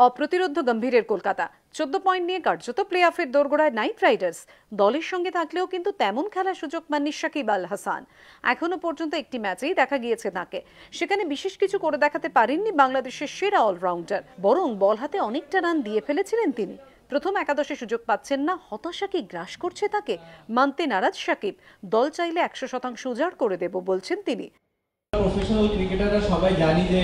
অপ্রতিরোধ্য গম্ভীরের Kolkata 14 point নিয়ে কার্যত play অফের দোরগোড়ায় নাইট রাইডার্স। দলের সঙ্গে থাকলেও কিন্তু তেমন খেলার সুযোগ পাননি শাকিব আল হাসান। এখনো পর্যন্ত একটি ম্যাচেই দেখা গিয়েছে তাকে। সেখানে বিশেষ কিছু করে দেখাতে পারেননি বাংলাদেশের সেরা অলরাউন্ডার, বরং বল হাতে অনেকটা রান দিয়ে ফেলেছিলেন তিনি। প্রথম একাদশে সুযোগ পাচ্ছেন না, হতাশা কি গ্রাস করছে তাকে? মানতে নারাজ শাকিব। দল চাইলে 100% উজাড় করে দেব বলছেন তিনি। প্রফেশনাল ক্রিকেটাররা সবাই জানি যে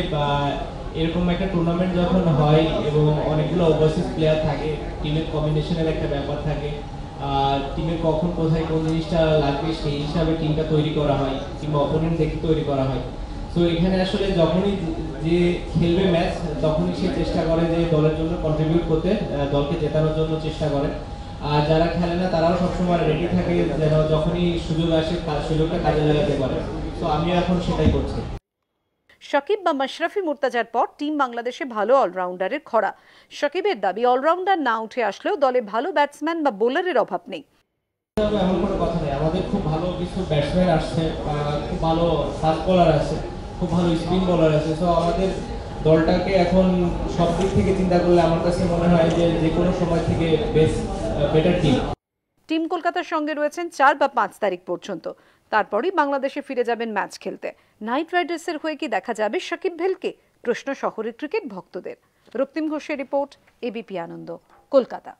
এরকম একটা টুর্নামেন্ট যখন হয় এবং অনেকগুলো ওভারসিজ প্লেয়ার থাকে, টিমের কম্বিনেশনের একটা ব্যাপার থাকে, টিমের কখন কোথায় কোন জিনিসটা লাগবে সেই হিসাবে টিমটা তৈরি করা হয় কিংবা অপোনেন্ট দেখে তৈরি করা হয়। তো এখানে আসলে যখনই যে খেলবে ম্যাচ তখনই সে চেষ্টা করে যে দলের জন্য কন্ট্রিবিউট করতে, দলকে জেতানোর জন্য চেষ্টা করে। আর যারা খেলে না তারাও সবসময় রেডি থাকে যেন যখনই সুযোগ আসে সুযোগটা কাজে লাগাতে পারে। তো আমি এখন সেটাই করছি। শাকিব বা মাশরাফি মুর্তাজার পর টিম বাংলাদেশে ভালো অলরাউন্ডারের খরা। শাকিবের দাবি, অলরাউন্ডার না উঠে আসলেও দলে ভালো ব্যাটসম্যান বা বোলারের অভাব নেই। এমন কোনো কথা নেই, আমাদের খুব ভালো কিছু ব্যাটসম্যান আসছে, খুব ভালো ফাস্ট বোলার আছে, খুব ভালো স্পিন বোলার আছে। তো আমাদের দলটাকে এখন সব দিক থেকে চিন্তা করলে আমার কাছে মনে হয় যে কোনো সময় থেকে বেটার টিম কলকাতার সঙ্গে রয়েছেন 4 বা 5 তারিখ পর্যন্ত। তারপরই বাংলাদেশে ফিরে যাবেন ম্যাচ খেলতে। নাইট রাইডার্সের হয়ে কি দেখা যাবে শাকিব ভেলকে? প্রশ্ন শহরের ক্রিকেট ভক্তদের। রক্তিম ঘোষের রিপোর্ট, এবিপি আনন্দ, কলকাতা।